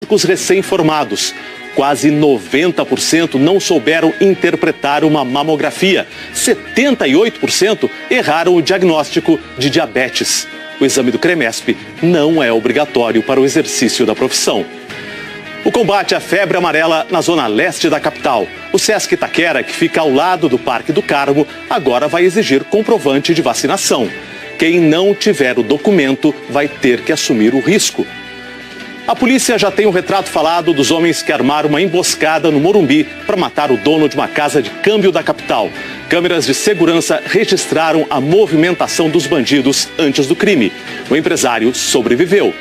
médicos recém-formados. Quase 90% não souberam interpretar uma mamografia. 78% erraram o diagnóstico de diabetes. O exame do CREMESP não é obrigatório para o exercício da profissão. O combate à febre amarela na zona leste da capital. O Sesc Itaquera, que fica ao lado do Parque do Carmo, agora vai exigir comprovante de vacinação. Quem não tiver o documento vai ter que assumir o risco. A polícia já tem um retrato falado dos homens que armaram uma emboscada no Morumbi para matar o dono de uma casa de câmbio da capital. Câmeras de segurança registraram a movimentação dos bandidos antes do crime. O empresário sobreviveu.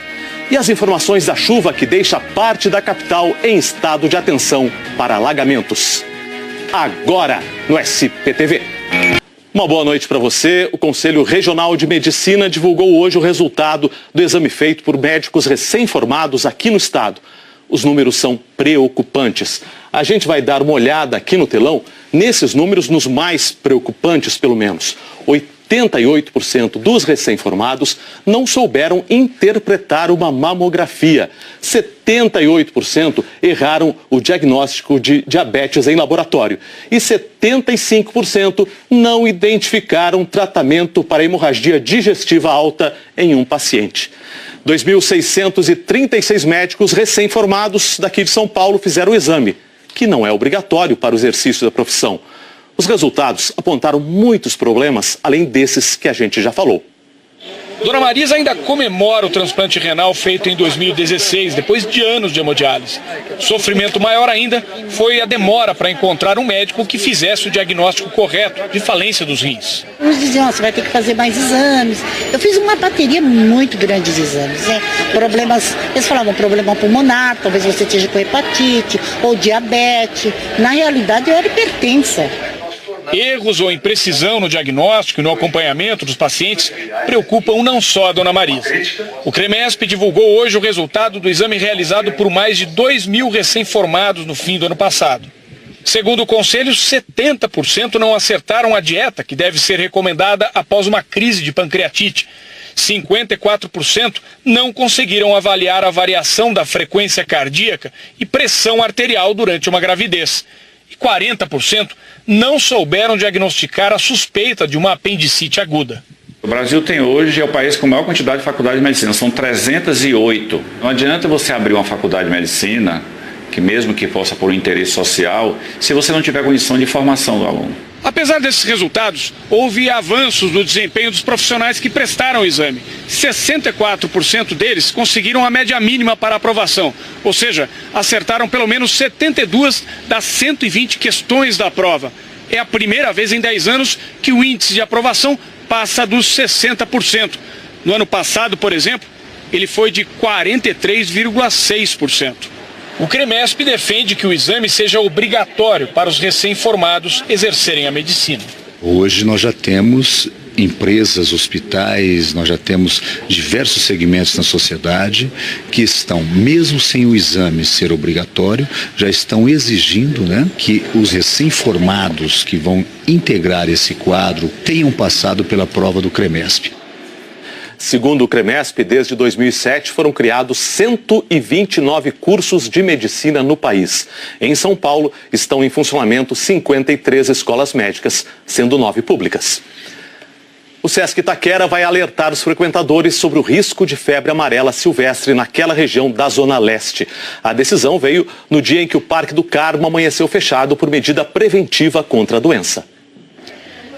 E as informações da chuva que deixa parte da capital em estado de atenção para alagamentos. Agora no SPTV. Uma boa noite para você. O Conselho Regional de Medicina divulgou hoje o resultado do exame feito por médicos recém-formados aqui no estado. Os números são preocupantes. A gente vai dar uma olhada aqui no telão nesses números, nos mais preocupantes pelo menos. 88% dos recém-formados não souberam interpretar uma mamografia. 78% erraram o diagnóstico de diabetes em laboratório. E 75% não identificaram tratamento para hemorragia digestiva alta em um paciente. 2.636 médicos recém-formados daqui de São Paulo fizeram o exame, que não é obrigatório para o exercício da profissão. Os resultados apontaram muitos problemas, além desses que a gente já falou. Dona Marisa ainda comemora o transplante renal feito em 2016, depois de anos de hemodiálise. Sofrimento maior ainda foi a demora para encontrar um médico que fizesse o diagnóstico correto de falência dos rins. Uns diziam, você vai ter que fazer mais exames. Eu fiz uma bateria muito grande de exames, né? Problemas, eles falavam problema pulmonar, talvez você esteja com hepatite ou diabetes. Na realidade, eu era hipertensa. Erros ou imprecisão no diagnóstico e no acompanhamento dos pacientes preocupam não só a Dona Marisa. O CREMESP divulgou hoje o resultado do exame realizado por mais de 2.000 recém-formados no fim do ano passado. Segundo o Conselho, 70% não acertaram a dieta que deve ser recomendada após uma crise de pancreatite. 54% não conseguiram avaliar a variação da frequência cardíaca e pressão arterial durante uma gravidez. E 40% não souberam diagnosticar a suspeita de uma apendicite aguda. O Brasil tem hoje, é o país com a maior quantidade de faculdades de medicina, são 308. Não adianta você abrir uma faculdade de medicina, que mesmo que possa por um interesse social, se você não tiver condição de formação do aluno. Apesar desses resultados, houve avanços no desempenho dos profissionais que prestaram o exame. 64% deles conseguiram a média mínima para aprovação, ou seja, acertaram pelo menos 72 das 120 questões da prova. É a primeira vez em 10 anos que o índice de aprovação passa dos 60%. No ano passado, por exemplo, ele foi de 43,6%. O CREMESP defende que o exame seja obrigatório para os recém-formados exercerem a medicina. Hoje nós já temos empresas, hospitais, nós já temos diversos segmentos na sociedade que estão, mesmo sem o exame ser obrigatório, já estão exigindo, que os recém-formados que vão integrar esse quadro tenham passado pela prova do CREMESP. Segundo o CREMESP, desde 2007 foram criados 129 cursos de medicina no país. Em São Paulo estão em funcionamento 53 escolas médicas, sendo 9 públicas. O Sesc Itaquera vai alertar os frequentadores sobre o risco de febre amarela silvestre naquela região da Zona Leste. A decisão veio no dia em que o Parque do Carmo amanheceu fechado por medida preventiva contra a doença.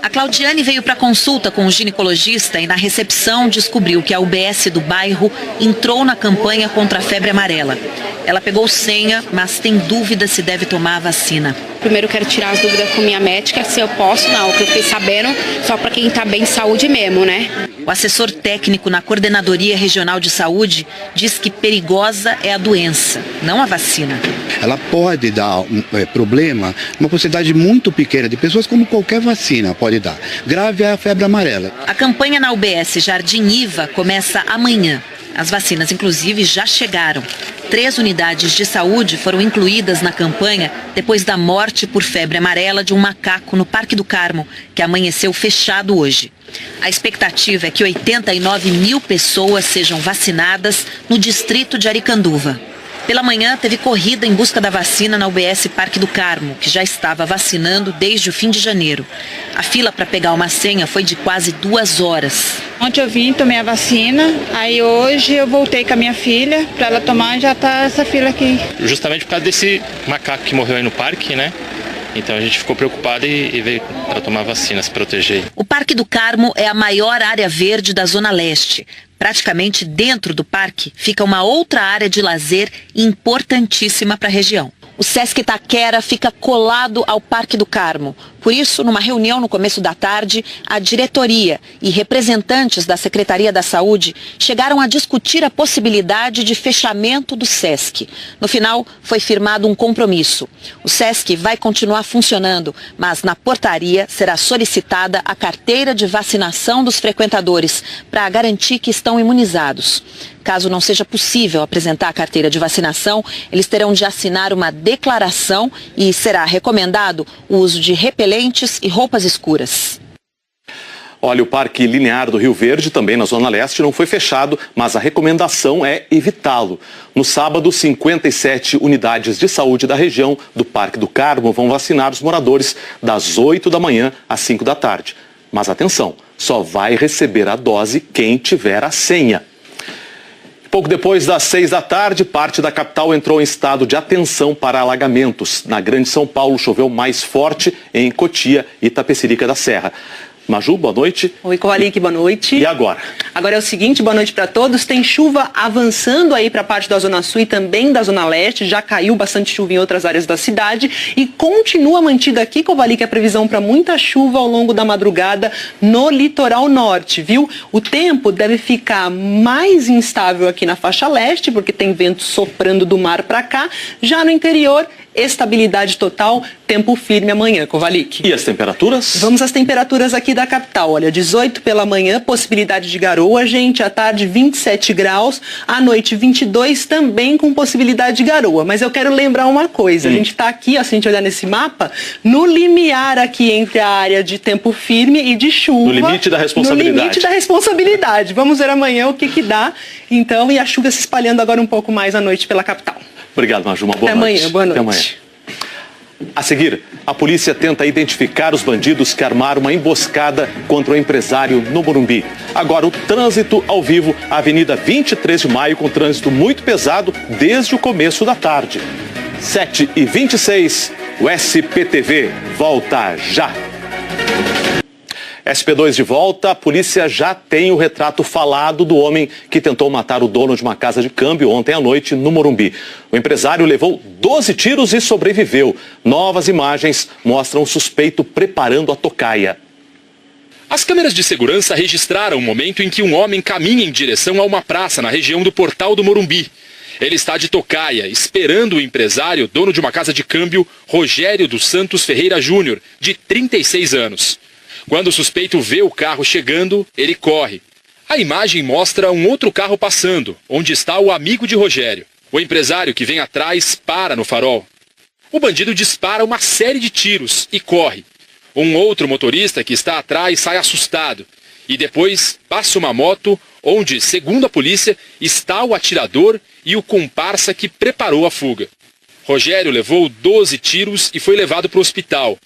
A Claudiane veio para consulta com o ginecologista e na recepção descobriu que a UBS do bairro entrou na campanha contra a febre amarela. Ela pegou senha, mas tem dúvida se deve tomar a vacina. Primeiro quero tirar as dúvidas com minha médica, se eu posso, não, o que eu fiquei sabendo, só para quem está bem de saúde mesmo, né? O assessor técnico na Coordenadoria Regional de Saúde diz que perigosa é a doença, não a vacina. Ela pode dar problema numa quantidade muito pequena de pessoas, como qualquer vacina pode dar. Grave é a febre amarela. A campanha na UBS Jardim Iva começa amanhã. As vacinas, inclusive, já chegaram. 3 unidades de saúde foram incluídas na campanha depois da morte por febre amarela de um macaco no Parque do Carmo, que amanheceu fechado hoje. A expectativa é que 89 mil pessoas sejam vacinadas no distrito de Aricanduva. Pela manhã, teve corrida em busca da vacina na UBS Parque do Carmo, que já estava vacinando desde o fim de janeiro. A fila para pegar uma senha foi de quase 2 horas. Ontem eu vim, tomei a vacina, aí hoje eu voltei com a minha filha para ela tomar e já está essa fila aqui. Justamente por causa desse macaco que morreu aí no parque, né? Então a gente ficou preocupado e veio para tomar vacina, se proteger. O Parque do Carmo é a maior área verde da Zona Leste. Praticamente dentro do parque fica uma outra área de lazer importantíssima para a região. O Sesc Itaquera fica colado ao Parque do Carmo. Por isso, numa reunião no começo da tarde, a diretoria e representantes da Secretaria da Saúde chegaram a discutir a possibilidade de fechamento do Sesc. No final, foi firmado um compromisso. O Sesc vai continuar funcionando, mas na portaria será solicitada a carteira de vacinação dos frequentadores para garantir que estão imunizados. Caso não seja possível apresentar a carteira de vacinação, eles terão de assinar uma declaração e será recomendado o uso de repelentes e roupas escuras. Olha, o Parque Linear do Rio Verde, também na Zona Leste, não foi fechado, mas a recomendação é evitá-lo. No sábado, 57 unidades de saúde da região do Parque do Carmo vão vacinar os moradores das 8 da manhã às 5 da tarde. Mas atenção, só vai receber a dose quem tiver a senha. Pouco depois das 6 da tarde, parte da capital entrou em estado de atenção para alagamentos. Na Grande São Paulo, choveu mais forte em Cotia e Itapecerica da Serra. Maju, boa noite. Oi, Kovalik, boa noite. E agora? Agora é o seguinte, boa noite para todos. Tem chuva avançando aí para a parte da Zona Sul e também da Zona Leste. Já caiu bastante chuva em outras áreas da cidade e continua mantida aqui, Kovalik, a previsão para muita chuva ao longo da madrugada no litoral norte, viu? O tempo deve ficar mais instável aqui na faixa leste, porque tem vento soprando do mar para cá. Já no interior, estabilidade total, tempo firme amanhã, Kovalik. E as temperaturas? Vamos às temperaturas aqui da capital. Olha, 18 pela manhã, possibilidade de garoa, gente. À tarde, 27 graus. À noite, 22, também com possibilidade de garoa. Mas eu quero lembrar uma coisa. A gente está aqui, ó, se a gente olhar nesse mapa, no limiar aqui entre a área de tempo firme e de chuva. No limite da responsabilidade. No limite da responsabilidade. Vamos ver amanhã o que dá. Então, e a chuva se espalhando agora um pouco mais à noite pela capital. Obrigado, Maju. Uma boa noite. Até amanhã, boa noite. Até amanhã. A seguir, a polícia tenta identificar os bandidos que armaram uma emboscada contra o empresário no Morumbi. Agora, o trânsito ao vivo, a Avenida 23 de Maio, com trânsito muito pesado desde o começo da tarde. 7h26, o SPTV volta já. SP2 de volta, a polícia já tem o retrato falado do homem que tentou matar o dono de uma casa de câmbio ontem à noite no Morumbi. O empresário levou 12 tiros e sobreviveu. Novas imagens mostram o suspeito preparando a tocaia. As câmeras de segurança registraram o momento em que um homem caminha em direção a uma praça na região do Portal do Morumbi. Ele está de tocaia, esperando o empresário, dono de uma casa de câmbio, Rogério dos Santos Ferreira Júnior, de 36 anos. Quando o suspeito vê o carro chegando, ele corre. A imagem mostra um outro carro passando, onde está o amigo de Rogério. O empresário que vem atrás para no farol. O bandido dispara uma série de tiros e corre. Um outro motorista que está atrás sai assustado. E depois passa uma moto onde, segundo a polícia, está o atirador e o comparsa que preparou a fuga. Rogério levou 12 tiros e foi levado para o hospital.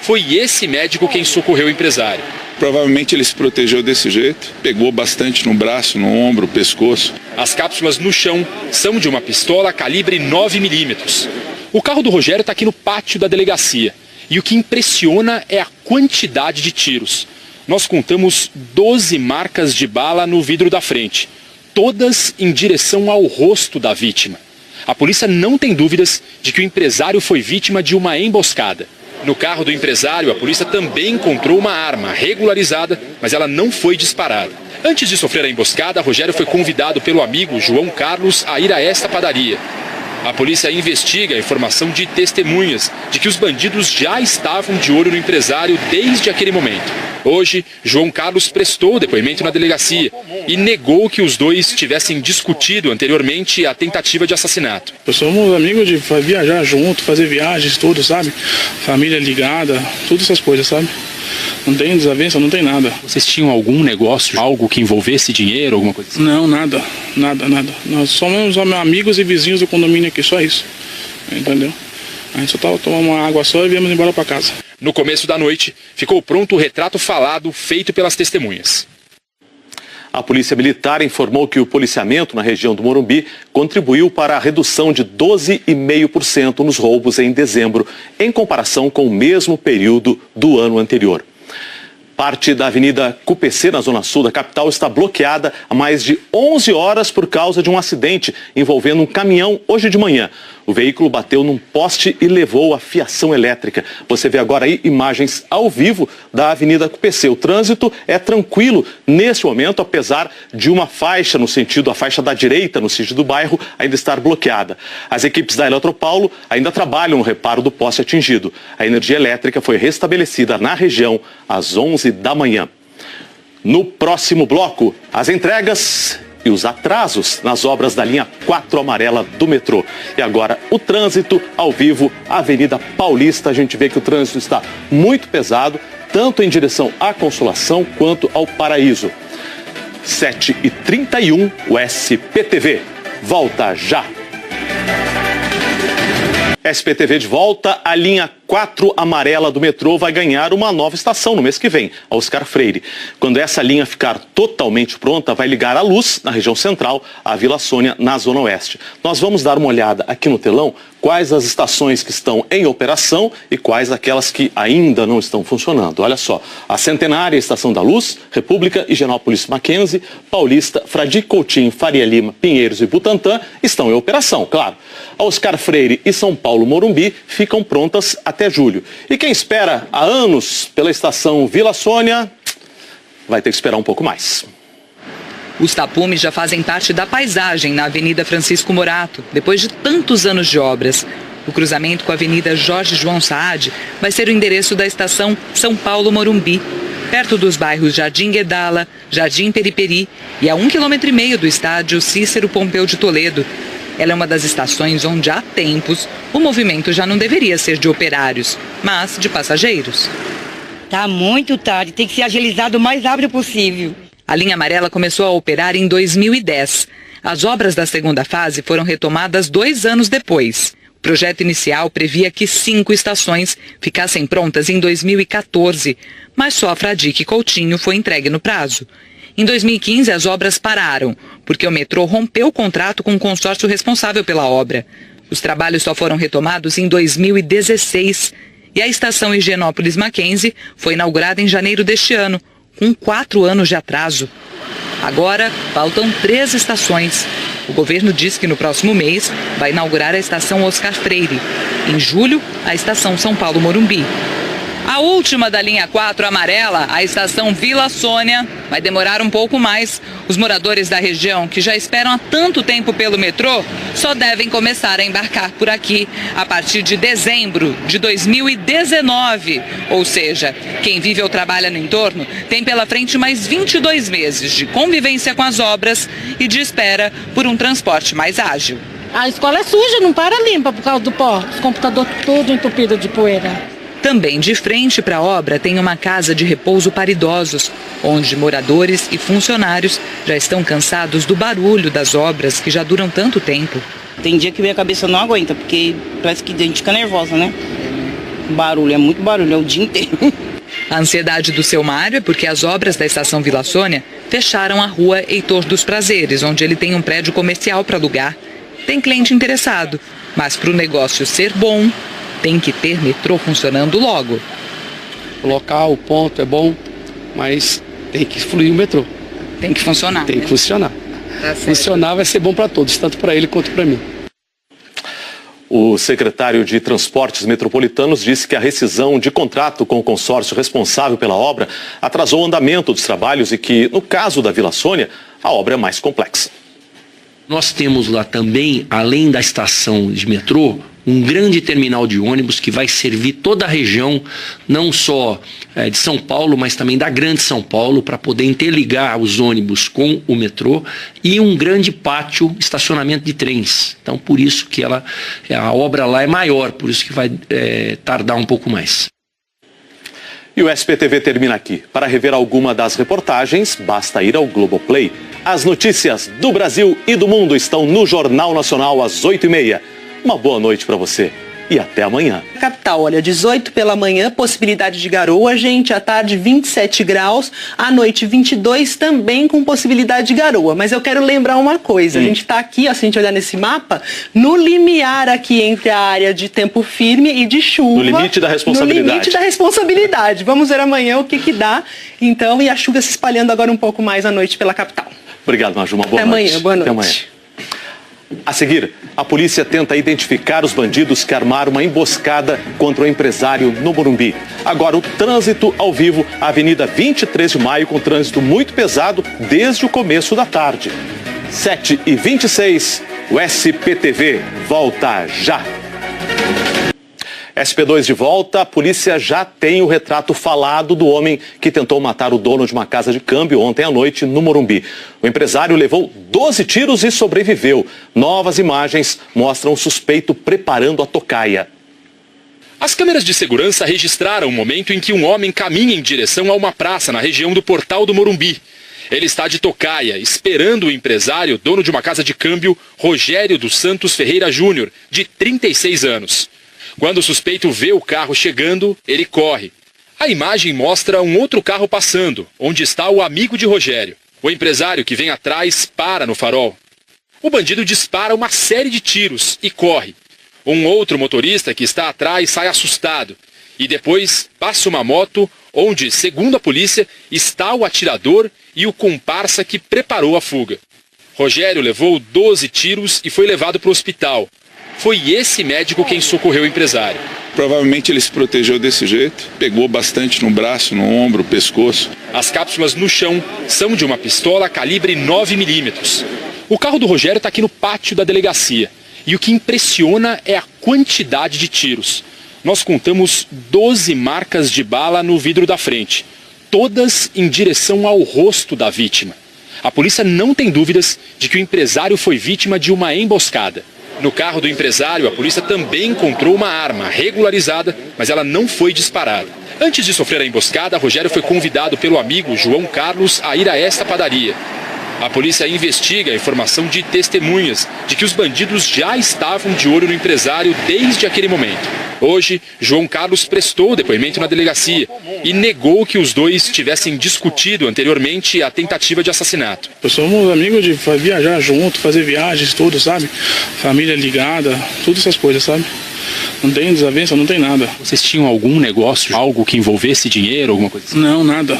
Foi esse médico quem socorreu o empresário. Provavelmente ele se protegeu desse jeito, pegou bastante no braço, no ombro, pescoço. As cápsulas no chão são de uma pistola calibre 9mm. O carro do Rogério está aqui no pátio da delegacia. E o que impressiona é a quantidade de tiros. Nós contamos 12 marcas de bala no vidro da frente, todas em direção ao rosto da vítima. A polícia não tem dúvidas de que o empresário foi vítima de uma emboscada. No carro do empresário, a polícia também encontrou uma arma regularizada, mas ela não foi disparada. Antes de sofrer a emboscada, Rogério foi convidado pelo amigo João Carlos a ir a esta padaria. A polícia investiga a informação de testemunhas de que os bandidos já estavam de olho no empresário desde aquele momento. Hoje, João Carlos prestou depoimento na delegacia e negou que os dois tivessem discutido anteriormente a tentativa de assassinato. Somos amigos de viajar junto, fazer viagens, tudo, sabe? Família ligada, todas essas coisas, sabe? Não tem desavença, não tem nada. Vocês tinham algum negócio, algo que envolvesse dinheiro, alguma coisa assim? Não, nada. Nós somos amigos e vizinhos do condomínio aqui, só isso. Entendeu? A gente só tava tomando uma água só e viemos embora para casa. No começo da noite, ficou pronto o retrato falado feito pelas testemunhas. A Polícia Militar informou que o policiamento na região do Morumbi contribuiu para a redução de 12,5% nos roubos em dezembro, em comparação com o mesmo período do ano anterior. Parte da Avenida CUPC, na zona sul da capital, está bloqueada há mais de 11 horas por causa de um acidente envolvendo um caminhão hoje de manhã. O veículo bateu num poste e levou a fiação elétrica. Você vê agora aí imagens ao vivo da Avenida CUPC. O trânsito é tranquilo neste momento, apesar de uma faixa a faixa da direita, no sentido do bairro, ainda estar bloqueada. As equipes da Eletropaulo ainda trabalham no reparo do poste atingido. A energia elétrica foi restabelecida na região às 11 da manhã. No próximo bloco, as entregas e os atrasos nas obras da linha 4 amarela do metrô. E agora o trânsito ao vivo, Avenida Paulista. A gente vê que o trânsito está muito pesado, tanto em direção à Consolação quanto ao Paraíso. 7h31, o SPTV volta já. SPTV de volta, a linha 4 amarela do metrô vai ganhar uma nova estação no mês que vem, a Oscar Freire. Quando essa linha ficar totalmente pronta, vai ligar a Luz, na região central, à Vila Sônia, na zona oeste. Nós vamos dar uma olhada aqui no telão, quais as estações que estão em operação e quais aquelas que ainda não estão funcionando. Olha só, a Centenária, Estação da Luz, República, Higienópolis Mackenzie, Paulista, Fradique Coutinho, Faria Lima, Pinheiros e Butantã estão em operação, claro. A Oscar Freire e São Paulo Morumbi ficam prontas até julho. E quem espera há anos pela estação Vila Sônia vai ter que esperar um pouco mais. Os tapumes já fazem parte da paisagem na Avenida Francisco Morato, depois de tantos anos de obras. O cruzamento com a Avenida Jorge João Saad vai ser o endereço da estação São Paulo Morumbi, perto dos bairros Jardim Guedala, Jardim Periperi e a 1,5 km do estádio Cícero Pompeu de Toledo. Ela é uma das estações onde há tempos o movimento já não deveria ser de operários, mas de passageiros. Está muito tarde, tem que ser agilizado o mais rápido possível. A linha amarela começou a operar em 2010. As obras da segunda fase foram retomadas 2 anos depois. O projeto inicial previa que 5 estações ficassem prontas em 2014, mas só a Fradique Coutinho foi entregue no prazo. Em 2015, as obras pararam, porque o metrô rompeu o contrato com o consórcio responsável pela obra. Os trabalhos só foram retomados em 2016 e a estação Higienópolis Mackenzie foi inaugurada em janeiro deste ano, com 4 anos de atraso. Agora, faltam 3 estações. O governo diz que no próximo mês vai inaugurar a estação Oscar Freire. Em julho, a estação São Paulo Morumbi. A última da linha 4 amarela, a estação Vila Sônia, vai demorar um pouco mais. Os moradores da região, que já esperam há tanto tempo pelo metrô, só devem começar a embarcar por aqui a partir de dezembro de 2019. Ou seja, quem vive ou trabalha no entorno tem pela frente mais 22 meses de convivência com as obras e de espera por um transporte mais ágil. A escola é suja, não para limpa por causa do pó. Os computadores todos entupidos de poeira. Também de frente para a obra tem uma casa de repouso para idosos, onde moradores e funcionários já estão cansados do barulho das obras que já duram tanto tempo. Tem dia que minha cabeça não aguenta, porque parece que a gente fica nervosa, né? Barulho, é muito barulho, é o dia inteiro. A ansiedade do seu Mário é porque as obras da estação Vila Sônia fecharam a rua Heitor dos Prazeres, onde ele tem um prédio comercial para alugar. Tem cliente interessado, mas para o negócio ser bom, tem que ter metrô funcionando logo. O local, o ponto é bom, mas tem que fluir o metrô. Tem que funcionar. Tem que funcionar. Tá funcionar vai ser bom para todos, tanto para ele quanto para mim. O secretário de Transportes Metropolitanos disse que a rescisão de contrato com o consórcio responsável pela obra atrasou o andamento dos trabalhos e que, no caso da Vila Sônia, a obra é mais complexa. Nós temos lá também, além da estação de metrô, um grande terminal de ônibus que vai servir toda a região, não só de São Paulo, mas também da Grande São Paulo, para poder interligar os ônibus com o metrô, e um grande pátio, estacionamento de trens. Então, por isso que a obra lá é maior, por isso que vai tardar um pouco mais. E o SPTV termina aqui. Para rever alguma das reportagens, basta ir ao Globoplay. As notícias do Brasil e do mundo estão no Jornal Nacional às 8h30. Uma boa noite para você e até amanhã. Capital, olha, 18 pela manhã, possibilidade de garoa, gente, à tarde 27 graus, à noite 22 também com possibilidade de garoa. Mas eu quero lembrar uma coisa, a gente está aqui, ó, se a gente olhar nesse mapa, no limiar aqui entre a área de tempo firme e de chuva. No limite da responsabilidade. No limite da responsabilidade. Vamos ver amanhã o que dá, então, e a chuva se espalhando agora um pouco mais à noite pela capital. Obrigado, Maju, uma boa noite. Até amanhã, boa noite. Até amanhã. A seguir, a polícia tenta identificar os bandidos que armaram uma emboscada contra o empresário no Morumbi. Agora, o trânsito ao vivo, a Avenida 23 de Maio, com trânsito muito pesado desde o começo da tarde. 7h26, o SPTV volta já. SP2 de volta, a polícia já tem o retrato falado do homem que tentou matar o dono de uma casa de câmbio ontem à noite no Morumbi. O empresário levou 12 tiros e sobreviveu. Novas imagens mostram o suspeito preparando a tocaia. As câmeras de segurança registraram o momento em que um homem caminha em direção a uma praça na região do Portal do Morumbi. Ele está de tocaia, esperando o empresário, dono de uma casa de câmbio, Rogério dos Santos Ferreira Júnior, de 36 anos. Quando o suspeito vê o carro chegando, ele corre. A imagem mostra um outro carro passando, onde está o amigo de Rogério. O empresário que vem atrás para no farol. O bandido dispara uma série de tiros e corre. Um outro motorista que está atrás sai assustado. E depois passa uma moto onde, segundo a polícia, está o atirador e o comparsa que preparou a fuga. Rogério levou 12 tiros e foi levado para o hospital. Foi esse médico quem socorreu o empresário. Provavelmente ele se protegeu desse jeito, pegou bastante no braço, no ombro, pescoço. As cápsulas no chão são de uma pistola calibre 9mm. O carro do Rogério está aqui no pátio da delegacia. E o que impressiona é a quantidade de tiros. Nós contamos 12 marcas de bala no vidro da frente, todas em direção ao rosto da vítima. A polícia não tem dúvidas de que o empresário foi vítima de uma emboscada. No carro do empresário, a polícia também encontrou uma arma regularizada, mas ela não foi disparada. Antes de sofrer a emboscada, Rogério foi convidado pelo amigo João Carlos a ir a esta padaria. A polícia investiga a informação de testemunhas de que os bandidos já estavam de olho no empresário desde aquele momento. Hoje, João Carlos prestou depoimento na delegacia e negou que os dois tivessem discutido anteriormente a tentativa de assassinato. Somos amigos de viajar junto, fazer viagens, tudo, sabe? Família ligada, tudo essas coisas, sabe? Não tem desavença, não tem nada. Vocês tinham algum negócio, algo que envolvesse dinheiro, alguma coisa assim? Não, nada.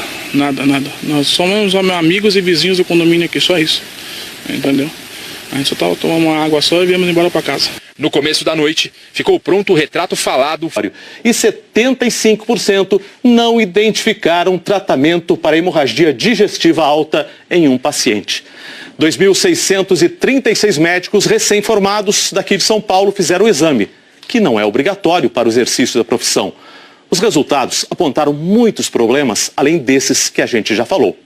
Nós somos amigos e vizinhos do condomínio aqui, só isso. Entendeu? A gente só tava tomando uma água só e viemos embora para casa. No começo da noite, ficou pronto o retrato falado. E 75% não identificaram tratamento para hemorragia digestiva alta em um paciente. 2.636 médicos recém-formados daqui de São Paulo fizeram o exame, que não é obrigatório para o exercício da profissão. Os resultados apontaram muitos problemas, além desses que a gente já falou.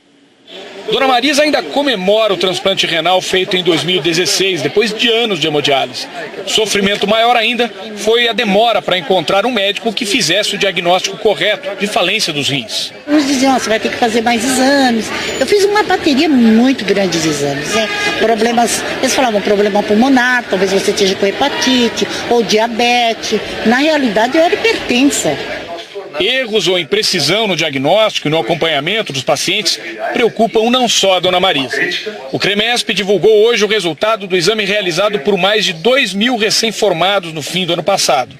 Dona Marisa ainda comemora o transplante renal feito em 2016, depois de anos de hemodiálise. Sofrimento maior ainda foi a demora para encontrar um médico que fizesse o diagnóstico correto de falência dos rins. Nos diziam, você vai ter que fazer mais exames. Eu fiz uma bateria muito grande de exames, né? Problemas, eles falavam problema pulmonar, talvez você esteja com hepatite ou diabetes. Na realidade, eu era hipertensa. Erros ou imprecisão no diagnóstico e no acompanhamento dos pacientes preocupam não só a Dona Marisa. O CREMESP divulgou hoje o resultado do exame realizado por mais de 2.000 recém-formados no fim do ano passado.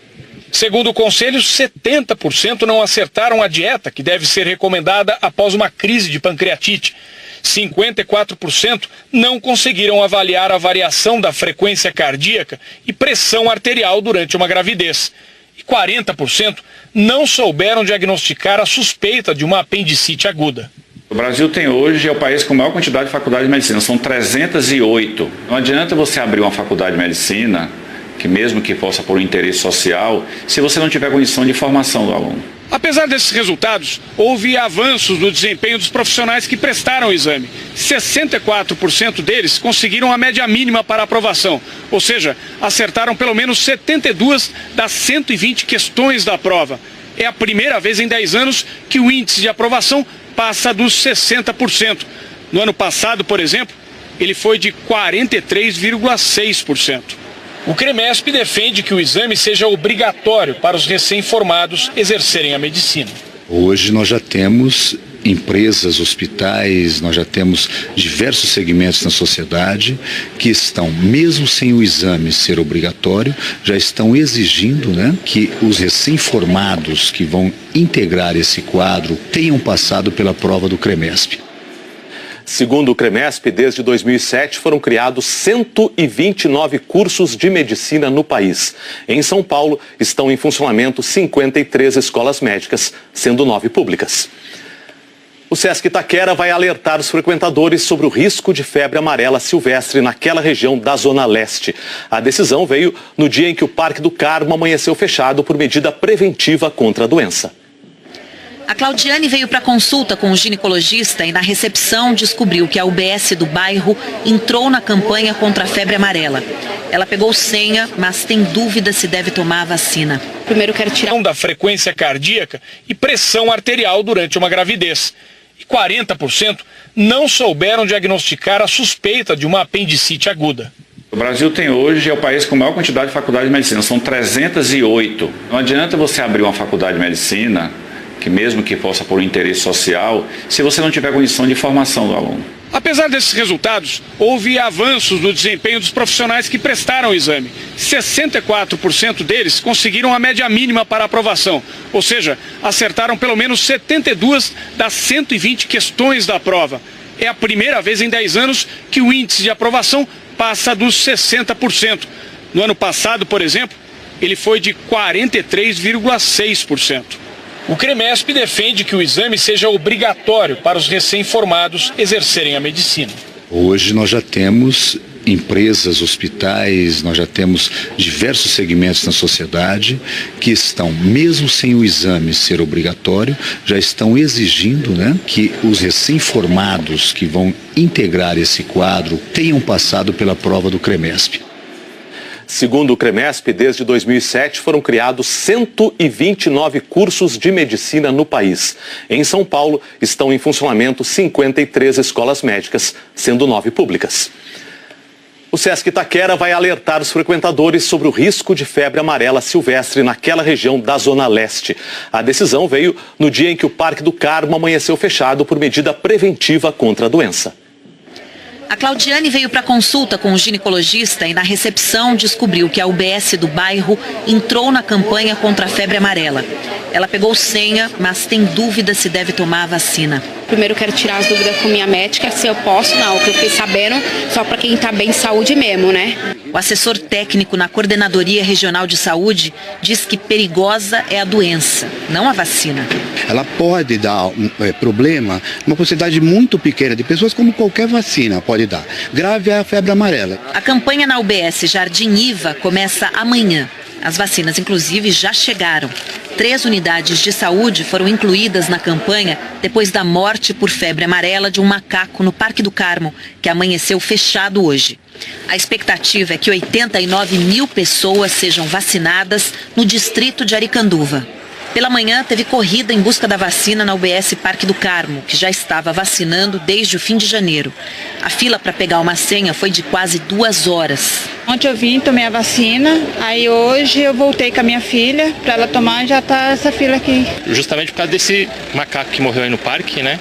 Segundo o Conselho, 70% não acertaram a dieta que deve ser recomendada após uma crise de pancreatite. 54% não conseguiram avaliar a variação da frequência cardíaca e pressão arterial durante uma gravidez. E 40% não souberam diagnosticar a suspeita de uma apendicite aguda. O Brasil tem hoje, é o país com a maior quantidade de faculdades de medicina, são 308. Não adianta você abrir uma faculdade de medicina, que mesmo que possa por um interesse social, se você não tiver condição de formação do aluno. Apesar desses resultados, houve avanços no desempenho dos profissionais que prestaram o exame. 64% deles conseguiram a média mínima para aprovação, ou seja, acertaram pelo menos 72 das 120 questões da prova. É a primeira vez em 10 anos que o índice de aprovação passa dos 60%. No ano passado, por exemplo, ele foi de 43,6%. O CREMESP defende que o exame seja obrigatório para os recém-formados exercerem a medicina. Hoje nós já temos empresas, hospitais, nós já temos diversos segmentos na sociedade que estão, mesmo sem o exame ser obrigatório, já estão exigindo, que os recém-formados que vão integrar esse quadro tenham passado pela prova do CREMESP. Segundo o CREMESP, desde 2007 foram criados 129 cursos de medicina no país. Em São Paulo estão em funcionamento 53 escolas médicas, sendo 9 públicas. O Sesc Itaquera vai alertar os frequentadores sobre o risco de febre amarela silvestre naquela região da Zona Leste. A decisão veio no dia em que o Parque do Carmo amanheceu fechado por medida preventiva contra a doença. A Claudiane veio para consulta com o ginecologista e na recepção descobriu que a UBS do bairro entrou na campanha contra a febre amarela. Ela pegou senha, mas tem dúvida se deve tomar a vacina. Primeiro quero tirar da frequência cardíaca e pressão arterial durante uma gravidez. E 40% não souberam diagnosticar a suspeita de uma apendicite aguda. O Brasil tem hoje, é o país com a maior quantidade de faculdades de medicina, são 308. Não adianta você abrir uma faculdade de medicina, que mesmo que possa por um interesse social, se você não tiver condição de formação do aluno. Apesar desses resultados, houve avanços no desempenho dos profissionais que prestaram o exame. 64% deles conseguiram a média mínima para aprovação, ou seja, acertaram pelo menos 72 das 120 questões da prova. É a primeira vez em 10 anos que o índice de aprovação passa dos 60%. No ano passado, por exemplo, ele foi de 43,6%. O CREMESP defende que o exame seja obrigatório para os recém-formados exercerem a medicina. Hoje nós já temos empresas, hospitais, nós já temos diversos segmentos na sociedade que estão, mesmo sem o exame ser obrigatório, já estão exigindo, que os recém-formados que vão integrar esse quadro tenham passado pela prova do CREMESP. Segundo o CREMESP, desde 2007 foram criados 129 cursos de medicina no país. Em São Paulo estão em funcionamento 53 escolas médicas, sendo 9 públicas. O Sesc Itaquera vai alertar os frequentadores sobre o risco de febre amarela silvestre naquela região da Zona Leste. A decisão veio no dia em que o Parque do Carmo amanheceu fechado por medida preventiva contra a doença. A Claudiane veio para consulta com o ginecologista e na recepção descobriu que a UBS do bairro entrou na campanha contra a febre amarela. Ela pegou senha, mas tem dúvida se deve tomar a vacina. Primeiro quero tirar as dúvidas com minha médica, se eu posso, não, o que eu fiquei sabendo, só para quem está bem de saúde mesmo, né? O assessor técnico na Coordenadoria Regional de Saúde diz que perigosa é a doença, não a vacina. Ela pode dar problema numa quantidade muito pequena de pessoas, como qualquer vacina pode dar. Grave é a febre amarela. A campanha na UBS Jardim Iva começa amanhã. As vacinas, inclusive, já chegaram. 3 unidades de saúde foram incluídas na campanha depois da morte por febre amarela de um macaco no Parque do Carmo, que amanheceu fechado hoje. A expectativa é que 89 mil pessoas sejam vacinadas no distrito de Aricanduva. Pela manhã, teve corrida em busca da vacina na UBS Parque do Carmo, que já estava vacinando desde o fim de janeiro. A fila para pegar uma senha foi de quase 2 horas. Ontem eu vim, tomei a vacina, aí hoje eu voltei com a minha filha para ela tomar, já está essa fila aqui. Justamente por causa desse macaco que morreu aí no parque, né?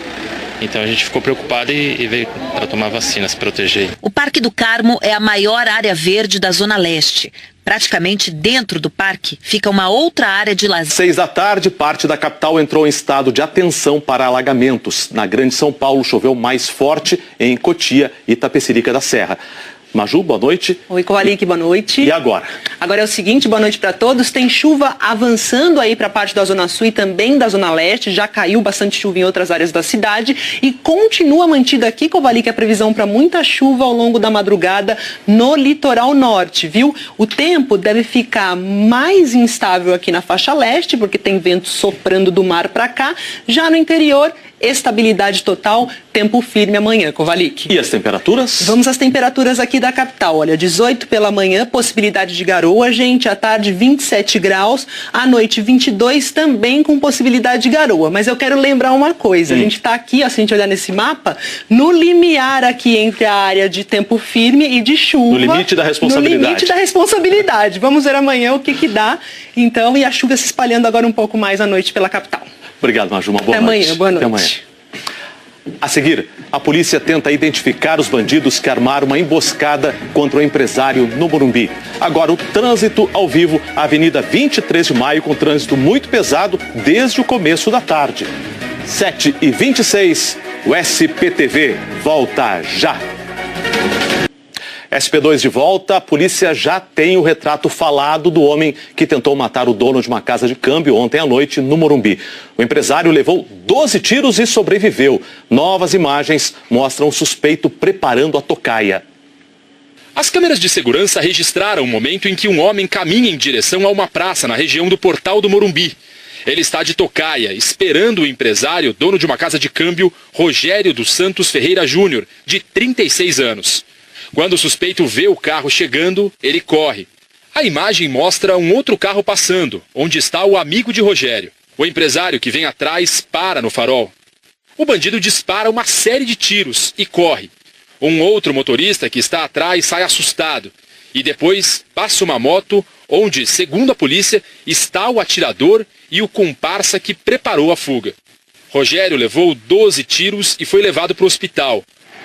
Então a gente ficou preocupado e veio para tomar vacina, se proteger. O Parque do Carmo é a maior área verde da Zona Leste. Praticamente dentro do parque fica uma outra área de lazer. 6 da tarde, parte da capital entrou em estado de atenção para alagamentos. Na Grande São Paulo choveu mais forte em Cotia e Itapecerica da Serra. Maju, boa noite. Oi, Kovalik, boa noite. E agora? Agora é o seguinte, boa noite para todos. Tem chuva avançando aí para a parte da Zona Sul e também da Zona Leste. Já caiu bastante chuva em outras áreas da cidade e continua mantida aqui, Kovalik, a previsão para muita chuva ao longo da madrugada no litoral norte, viu? O tempo deve ficar mais instável aqui na faixa leste, porque tem vento soprando do mar para cá. Já no interior, estabilidade total, tempo firme amanhã, Kovalik. E as temperaturas? Vamos às temperaturas aqui da capital. Olha, 18 pela manhã, possibilidade de garoa, gente. À tarde, 27 graus. À noite, 22, também com possibilidade de garoa. Mas eu quero lembrar uma coisa. A gente está aqui, ó, se a gente olhar nesse mapa, no limiar aqui entre a área de tempo firme e de chuva. No limite da responsabilidade. No limite da responsabilidade. Vamos ver amanhã o que dá. Então, e a chuva se espalhando agora um pouco mais à noite pela capital. Obrigado, Maju. Uma boa noite. Até amanhã, boa noite. Até amanhã. A seguir, a polícia tenta identificar os bandidos que armaram uma emboscada contra o empresário no Morumbi. Agora, o trânsito ao vivo, a Avenida 23 de Maio, com trânsito muito pesado desde o começo da tarde. 7h26, o SPTV volta já. SP2 de volta, a polícia já tem o retrato falado do homem que tentou matar o dono de uma casa de câmbio ontem à noite no Morumbi. O empresário levou 12 tiros e sobreviveu. Novas imagens mostram o suspeito preparando a tocaia. As câmeras de segurança registraram o momento em que um homem caminha em direção a uma praça na região do Portal do Morumbi. Ele está de tocaia, esperando o empresário, dono de uma casa de câmbio, Rogério dos Santos Ferreira Júnior, de 36 anos. Quando o suspeito vê o carro chegando, ele corre. A imagem mostra um outro carro passando, onde está o amigo de Rogério. O empresário que vem atrás para no farol. O bandido dispara uma série de tiros e corre. Um outro motorista que está atrás sai assustado. E depois passa uma moto onde, segundo a polícia, está o atirador e o comparsa que preparou a fuga. Rogério levou 12 tiros e foi levado para o hospital.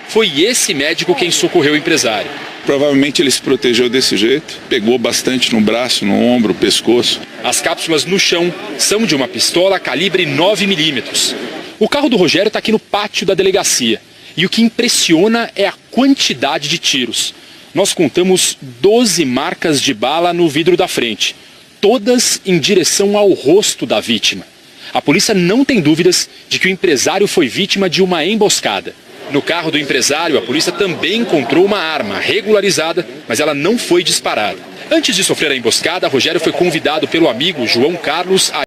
Foi esse médico quem socorreu o empresário. Provavelmente ele se protegeu desse jeito, pegou bastante no braço, no ombro, pescoço. As cápsulas no chão são de uma pistola calibre 9 milímetros. O carro do Rogério está aqui no pátio da delegacia. E o que impressiona é a quantidade de tiros. Nós contamos 12 marcas de bala no vidro da frente, todas em direção ao rosto da vítima. A polícia não tem dúvidas de que o empresário foi vítima de uma emboscada. No carro do empresário, a polícia também encontrou uma arma regularizada, mas ela não foi disparada. Antes de sofrer a emboscada, Rogério foi convidado pelo amigo João Carlos a